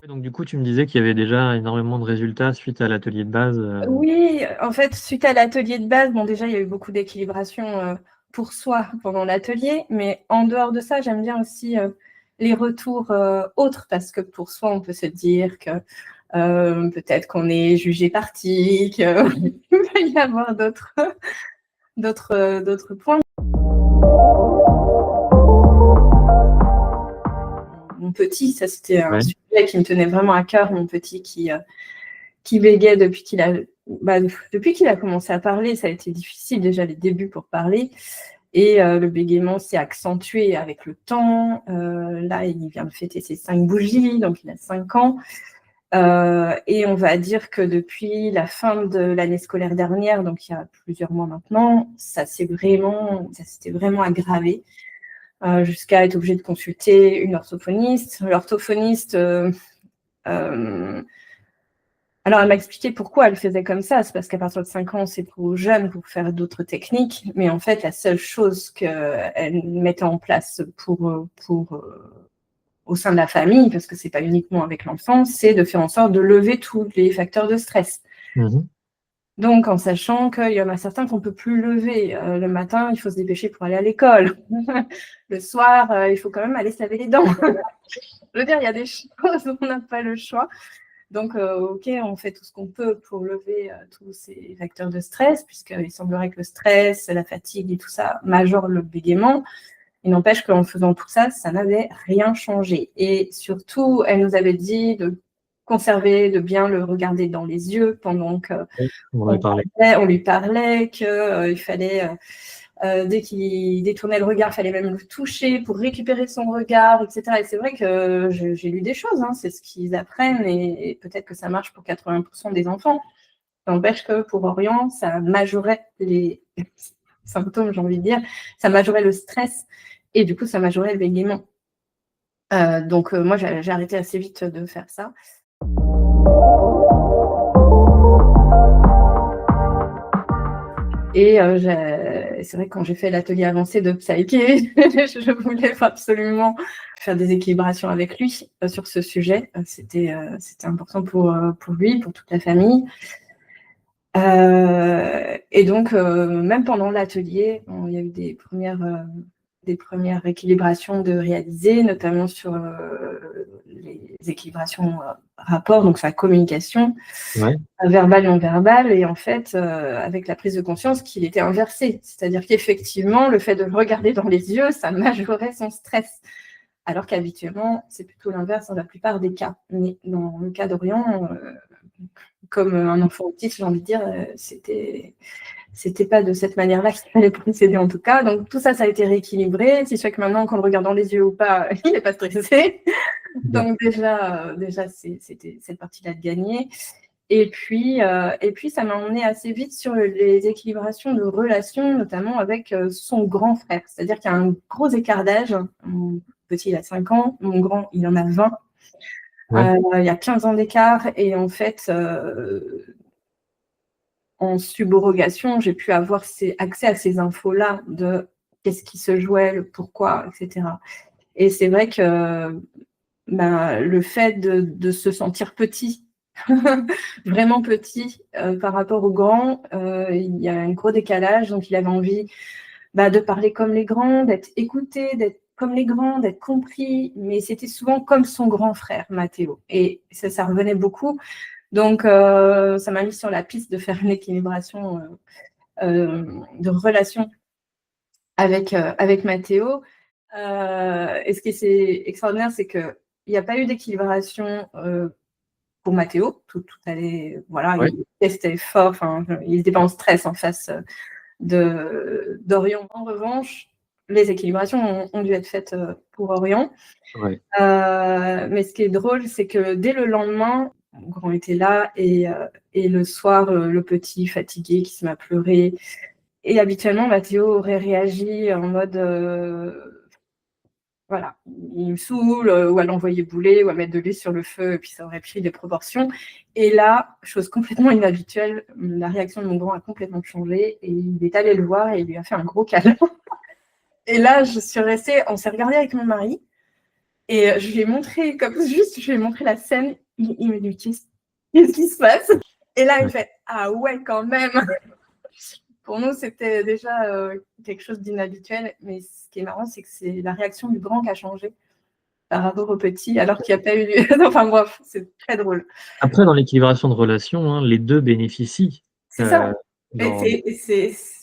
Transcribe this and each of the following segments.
Donc du coup, tu me disais qu'il y avait déjà énormément de résultats suite à l'atelier de base. Oui, en fait, suite à l'atelier de base, bon, déjà, il y a eu beaucoup d'équilibration pour soi pendant l'atelier, mais en dehors de ça, j'aime bien aussi les retours autres, parce que pour soi, on peut se dire que peut-être qu'on est jugé parti, qu'il va y avoir d'autres points. Mon petit, ça c'était un sujet qui me tenait vraiment à cœur, mon petit qui bégait depuis qu'il a commencé à parler. Ça a été difficile déjà les débuts pour parler. Et le bégaiement s'est accentué avec le temps. Là, il vient de fêter ses 5 bougies, donc il a 5 ans. Et on va dire que depuis la fin de l'année scolaire dernière, donc il y a plusieurs mois maintenant, ça s'était vraiment aggravé. Jusqu'à être obligée de consulter une orthophoniste. L'orthophoniste, alors elle m'a expliqué pourquoi elle faisait comme ça. C'est parce qu'à partir de 5 ans, c'est trop jeune pour faire d'autres techniques. Mais en fait, la seule chose qu'elle mettait en place au sein de la famille, parce que c'est pas uniquement avec l'enfant, c'est de faire en sorte de lever tous les facteurs de stress. Donc, en sachant qu'il y en a certains qu'on ne peut plus lever. Le matin, il faut se dépêcher pour aller à l'école. Le soir, il faut quand même aller se laver les dents. Je veux dire, il y a des choses où on n'a pas le choix. Donc, OK, on fait tout ce qu'on peut pour lever tous ces facteurs de stress, puisqu'il semblerait que le stress, la fatigue et tout ça majorent le bégaiement. Il n'empêche qu'en faisant tout ça, ça n'avait rien changé. Et surtout, elle nous avait dit de conserver, de bien le regarder dans les yeux pendant qu'on lui parlait, qu'il fallait, dès qu'il détournait le regard, il fallait même le toucher pour récupérer son regard, etc. Et c'est vrai que j'ai lu des choses, hein, c'est ce qu'ils apprennent, et peut-être que ça marche pour 80% des enfants. Ça n'empêche que pour Orient, ça majorait les symptômes, j'ai envie de dire, ça majorait le stress, et du coup, ça majorait le bégaiement. Donc, moi, j'ai arrêté assez vite de faire ça. Et c'est vrai que quand j'ai fait l'atelier avancé de Psyché, je voulais absolument faire des équilibrations avec lui sur ce sujet. C'était important pour lui, pour toute la famille. Et donc, même pendant l'atelier, il y a eu des premières équilibrations de réaliser, notamment sur les équilibrations rapport, donc sa communication, verbale et non verbale, et en fait, avec la prise de conscience qu'il était inversé. C'est-à-dire qu'effectivement, le fait de le regarder dans les yeux, ça majorait son stress. Alors qu'habituellement, c'est plutôt l'inverse dans la plupart des cas. Mais dans le cas d'Orient, comme un enfant autiste, j'ai envie de dire, c'était pas de cette manière-là qu'il fallait procéder en tout cas. Donc tout ça, ça a été rééquilibré. C'est sûr que maintenant, qu'on le regarde dans les yeux ou pas, il n'est pas stressé. Donc déjà c'était cette partie-là de gagner. Et puis ça m'a emmené assez vite sur les équilibrations de relations, notamment avec son grand frère. C'est-à-dire qu'il y a un gros écart d'âge. Mon petit, il a 5 ans. Mon grand, il en a 20. Il y a 15 ans d'écart. Et en fait, en subrogation, j'ai pu avoir accès à ces infos-là de qu'est-ce qui se jouait, le pourquoi, etc. Et c'est vrai que le fait de se sentir petit, vraiment petit par rapport aux grands, il y a un gros décalage. Donc, il avait envie de parler comme les grands, d'être écouté, d'être comme les grands, d'être compris. Mais c'était souvent comme son grand frère, Mathéo. Et ça revenait beaucoup. Donc, ça m'a mis sur la piste de faire une équilibration de relation avec Mathéo. Et ce qui est extraordinaire, c'est qu'il n'y a pas eu d'équilibration pour Mathéo. Tout allait, voilà, il testait fort, il n'était pas en stress en face d'Orion. En revanche, les équilibrations ont dû être faites pour Orion. Mais ce qui est drôle, c'est que dès le lendemain, mon grand était là, et le soir, le petit fatigué qui se met à pleurer. Et habituellement, Mathéo aurait réagi en mode voilà, il me saoule, ou à l'envoyer bouler, ou à mettre de l'huile sur le feu, et puis ça aurait pris des proportions. Et là, chose complètement inhabituelle, la réaction de mon grand a complètement changé, et il est allé le voir et il lui a fait un gros câlin. Et là, je suis restée, on s'est regardé avec mon mari, et je lui ai montré, comme juste, je lui ai montré la scène, il m'a dit, qu'est-ce qui se passe? Et là, il me fait, ah ouais, quand même. Pour nous, c'était déjà quelque chose d'inhabituel, mais ce qui est marrant, c'est que c'est la réaction du grand qui a changé par rapport au petit, alors qu'il n'y a pas eu... enfin bref, c'est très drôle. Après, dans l'équilibration de relations, hein, les deux bénéficient. C'est ça. Mais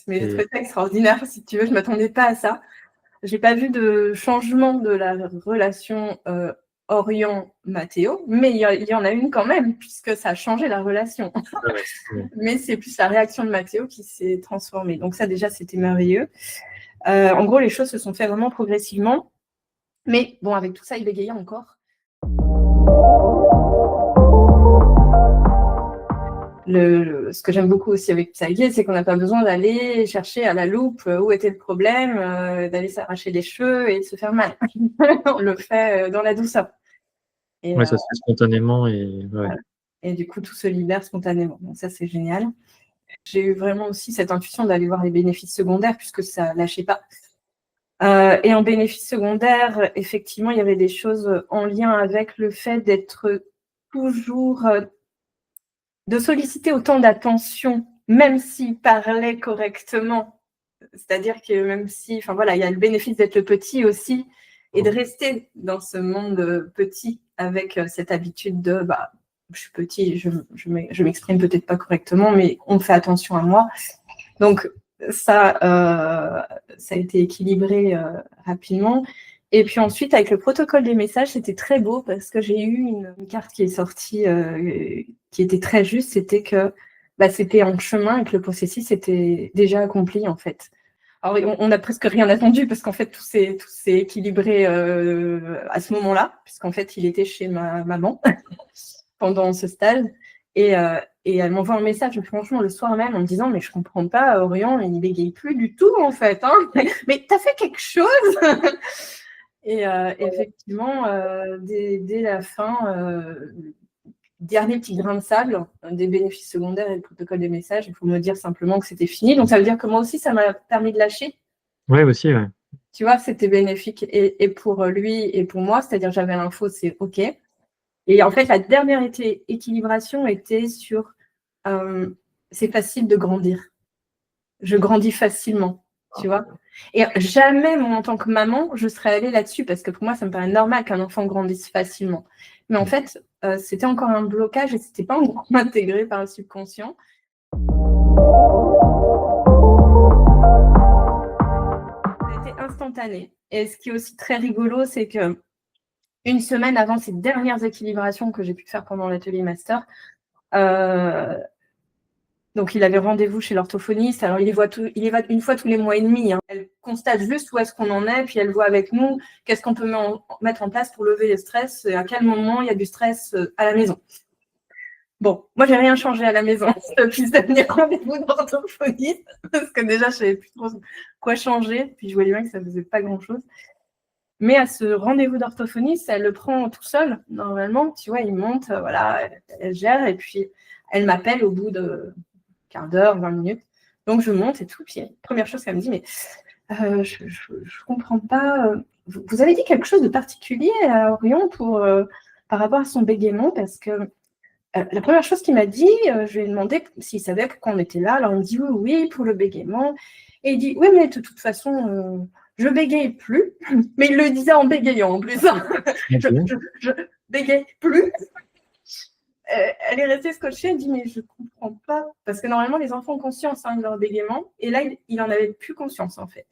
j'ai trouvé ça extraordinaire, si tu veux, je ne m'attendais pas à ça. Je n'ai pas vu de changement de la relation Orion-Mathéo, mais il y en a une quand même, puisque ça a changé la relation. Mais c'est plus la réaction de Mathéo qui s'est transformée. Donc ça, déjà, c'était merveilleux. En gros, les choses se sont faites vraiment progressivement. Mais bon, avec tout ça, il bégayait encore. Ce que j'aime beaucoup aussi avec Psyché, c'est qu'on n'a pas besoin d'aller chercher à la loupe où était le problème, d'aller s'arracher les cheveux et de se faire mal. On le fait dans la douceur. Et ça se fait spontanément. Voilà. Et du coup, tout se libère spontanément. Donc ça, c'est génial. J'ai eu vraiment aussi cette intuition d'aller voir les bénéfices secondaires, puisque ça ne lâchait pas. Et en bénéfice secondaire, effectivement, il y avait des choses en lien avec le fait d'être toujours... de solliciter autant d'attention, même s'il parlait correctement. C'est-à-dire que même si... Enfin voilà, il y a le bénéfice d'être le petit aussi, et de rester dans ce monde petit avec cette habitude de... je suis petit, je m'exprime peut-être pas correctement, mais on fait attention à moi. Donc, ça a été équilibré rapidement. Et puis ensuite, avec le protocole des messages, c'était très beau parce que j'ai eu une carte qui est sortie qui était très juste. C'était que c'était en chemin et que le processus était déjà accompli, en fait. Alors, on n'a presque rien attendu parce qu'en fait, tout s'est équilibré à ce moment-là, puisqu'en fait, il était chez ma maman pendant ce stage. Et elle m'envoie un message, franchement, le soir même, en me disant, mais je comprends pas, Orion, il bégaye plus du tout, en fait. Hein, mais t'as fait quelque chose? Et effectivement, dès la fin, dernier petit grain de sable des bénéfices secondaires et le protocole des messages, il faut me dire simplement que c'était fini. Donc, ça veut dire que moi aussi, ça m'a permis de lâcher. Oui, aussi, ouais. Tu vois, c'était bénéfique et pour lui et pour moi, c'est-à-dire j'avais l'info, c'est OK. Et en fait, la dernière équilibration était sur c'est facile de grandir. Je grandis facilement, tu vois. Et jamais, moi, en tant que maman, je serais allée là-dessus parce que pour moi, ça me paraît normal qu'un enfant grandisse facilement. Mais en fait, c'était encore un blocage et c'était pas encore intégré par le subconscient. C'était instantané. Et ce qui est aussi très rigolo, c'est que une semaine avant ces dernières équilibrations que j'ai pu faire pendant l'atelier master, donc il avait rendez-vous chez l'orthophoniste. Alors il y va une fois tous les mois et demi. Hein. Elle constate juste où est-ce qu'on en est, puis elle voit avec nous qu'est-ce qu'on peut mettre en place pour lever le stress, et à quel moment il y a du stress à la maison. Bon, moi j'ai rien changé à la maison depuis ce dernier rendez-vous d'orthophoniste, parce que déjà je savais plus trop quoi changer, puis je voyais bien que ça faisait pas grand-chose. Mais à ce rendez-vous d'orthophoniste, elle le prend tout seul, normalement, tu vois, il monte, voilà, elle gère, et puis elle m'appelle au bout de quart d'heure, 20 minutes. Donc je monte et tout, puis première chose qu'elle me dit, mais je ne comprends pas, vous avez dit quelque chose de particulier à Orion par rapport à son bégaiement, parce que la première chose qu'il m'a dit, je lui ai demandé s'il savait pourquoi on était là, alors il me dit oui, pour le bégaiement, et il dit, oui, mais de toute façon... je bégaye plus, mais il le disait en bégayant en plus. je bégaye plus. Elle est restée scotchée, elle dit mais je comprends pas, parce que normalement les enfants ont conscience de leur bégaiement, et là il en avait plus conscience en fait.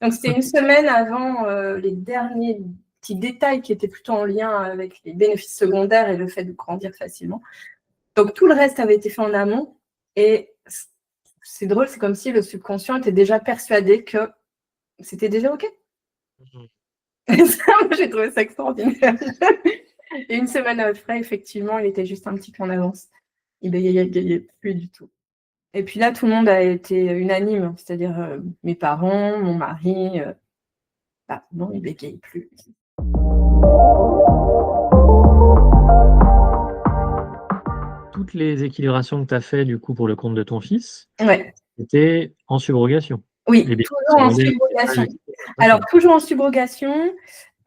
Donc c'était une semaine avant les derniers petits détails qui étaient plutôt en lien avec les bénéfices secondaires et le fait de grandir facilement. Donc tout le reste avait été fait en amont, et c'est drôle, c'est comme si le subconscient était déjà persuadé que c'était déjà OK. J'ai trouvé ça extraordinaire. Et une semaine après, effectivement, il était juste un petit peu en avance. Il bégayait plus du tout. Et puis là, tout le monde a été unanime, c'est-à-dire mes parents, mon mari, Bah, non, il bégaye plus. Toutes les équilibrations que tu as fait du coup pour le compte de ton fils, Ouais. c'était en subrogation? Oui, Les bébés toujours sont en nés subrogation. Alors, d'accord. toujours en subrogation.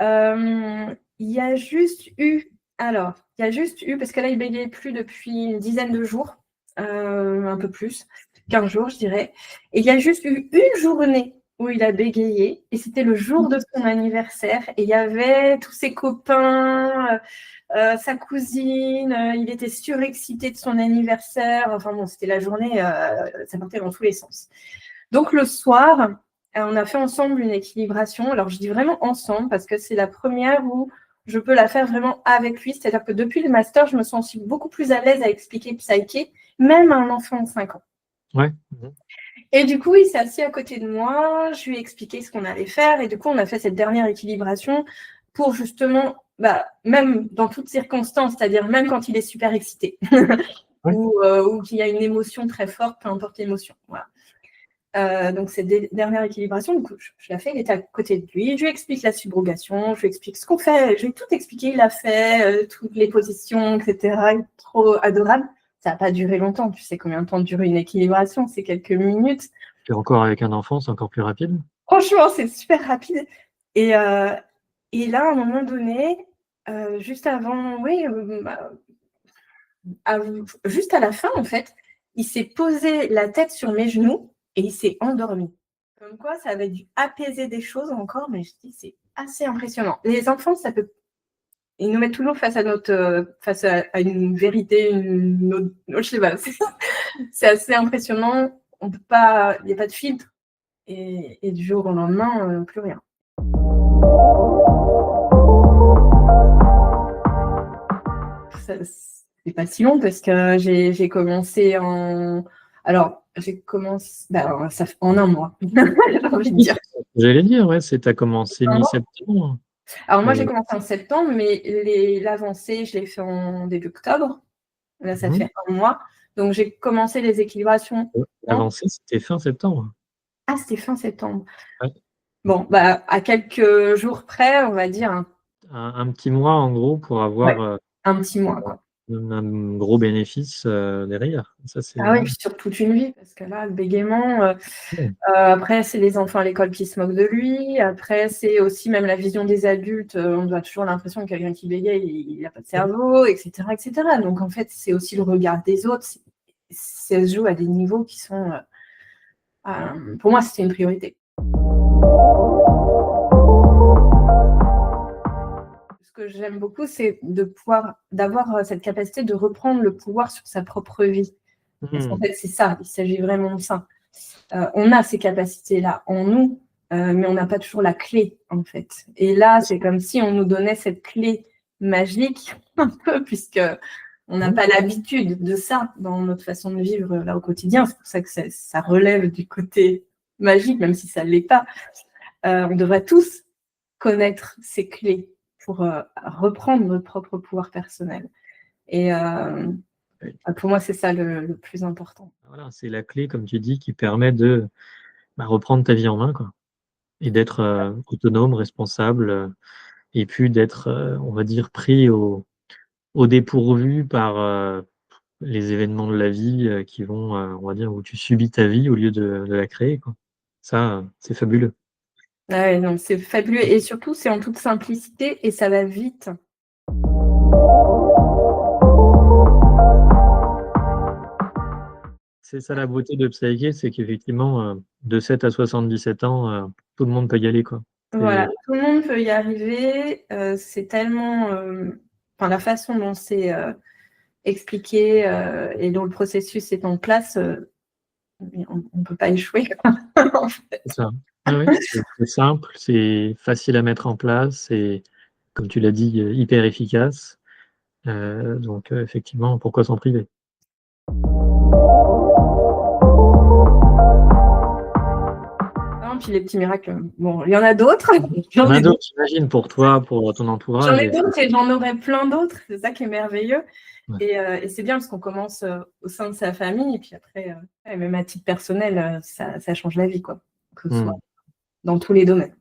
Il y a juste eu, parce que là, il bégayait plus depuis une dizaine de jours, un peu plus, 15 jours, je dirais. Et il y a juste eu une journée où il a bégayé, et c'était le jour de son anniversaire. Et il y avait tous ses copains, sa cousine, il était surexcité de son anniversaire. Enfin bon, c'était la journée, ça partait dans tous les sens. Donc le soir, on a fait ensemble une équilibration. Alors je dis vraiment ensemble parce que c'est la première où je peux la faire vraiment avec lui. C'est-à-dire que depuis le master, je me sens beaucoup plus à l'aise à expliquer Psyché, même à un enfant de 5 ans. Ouais. Et du coup, il s'est assis à côté de moi, je lui ai expliqué ce qu'on allait faire, et du coup, on a fait cette dernière équilibration pour justement, même dans toutes circonstances, c'est-à-dire même quand il est super excité, Ouais. ou qu'il y a une émotion très forte, peu importe l'émotion. Voilà. Donc, cette dernière équilibration, du coup, je la fais, il était à côté de lui, je lui explique la subrogation, je lui explique ce qu'on fait, je lui ai tout expliqué, il a fait toutes les positions, etc. Il est trop adorable. Ça n'a pas duré longtemps, tu sais combien de temps dure une équilibration, c'est quelques minutes. Et encore avec un enfant, c'est encore plus rapide? Franchement, c'est super rapide. Et là, à un moment donné, juste avant, juste à la fin, en fait, il s'est posé la tête sur mes genoux et il s'est endormi. Comme quoi, ça avait dû apaiser des choses encore, mais je dis, c'est assez impressionnant. Les enfants, ils nous mettent toujours face à une vérité, je sais pas, c'est assez impressionnant. Il n'y a pas de filtre. Et du jour au lendemain, plus rien. C'est pas si long parce que j'ai commencé en. Alors, j'ai commencé en un mois, j'ai envie de dire. J'allais dire, ouais, tu as commencé mi-septembre. Alors, moi, j'ai commencé en septembre, mais l'avancée, je l'ai fait en début octobre. Là, ça fait un mois. Donc, j'ai commencé les équilibrations. L'avancée, c'était fin septembre. Ah, c'était fin septembre. Ouais. Bon, à quelques jours près, on va dire. Un petit mois, en gros, pour avoir un petit mois, quoi. un gros bénéfice derrière. Ça, Ah oui, sur toute une vie, parce que là, le bégaiement, après, c'est les enfants à l'école qui se moquent de lui. Après, c'est aussi même la vision des adultes. On a toujours l'impression que quelqu'un qui bégaye, il n'a pas de cerveau, etc., etc. Donc, en fait, c'est aussi le regard des autres. Ça se joue à des niveaux qui sont... pour moi, c'était une priorité. Ce que j'aime beaucoup, c'est d'avoir cette capacité de reprendre le pouvoir sur sa propre vie. Parce qu'en fait, c'est ça, il s'agit vraiment de ça. On a ces capacités-là en nous, mais on n'a pas toujours la clé, en fait. Et là, c'est comme si on nous donnait cette clé magique, un peu, puisque on n'a pas l'habitude de ça dans notre façon de vivre là au quotidien. C'est pour ça que ça relève du côté magique, même si ça ne l'est pas. On devrait tous connaître ces clés pour reprendre notre propre pouvoir personnel. Et pour moi, c'est ça le plus important. Voilà, c'est la clé, comme tu dis, qui permet de reprendre ta vie en main, quoi, et d'être autonome, responsable, et puis d'être, on va dire, pris au dépourvu par les événements de la vie qui vont, on va dire, où tu subis ta vie au lieu de la créer, quoi. Ça, c'est fabuleux. Ah ouais, non, c'est fabuleux. Et surtout, c'est en toute simplicité et ça va vite. C'est ça la beauté de Psyché, c'est qu'effectivement, de 7 à 77 ans, tout le monde peut y aller, quoi. Voilà, tout le monde peut y arriver. C'est tellement. La façon dont c'est expliqué et dont le processus est en place, on ne peut pas échouer. En fait. C'est ça. Ah oui, c'est simple, c'est facile à mettre en place et comme tu l'as dit, hyper efficace. Donc effectivement, pourquoi s'en priver? Non, puis les petits miracles, bon, il y en a d'autres. Il y en a d'autres, j'imagine, pour toi, pour ton entourage. J'en ai d'autres et j'en aurai plein d'autres. C'est ça qui est merveilleux. Ouais. Et c'est bien parce qu'on commence au sein de sa famille. Et puis après, même à titre personnel, ça change la vie, quoi. Que ce soit dans tous les domaines.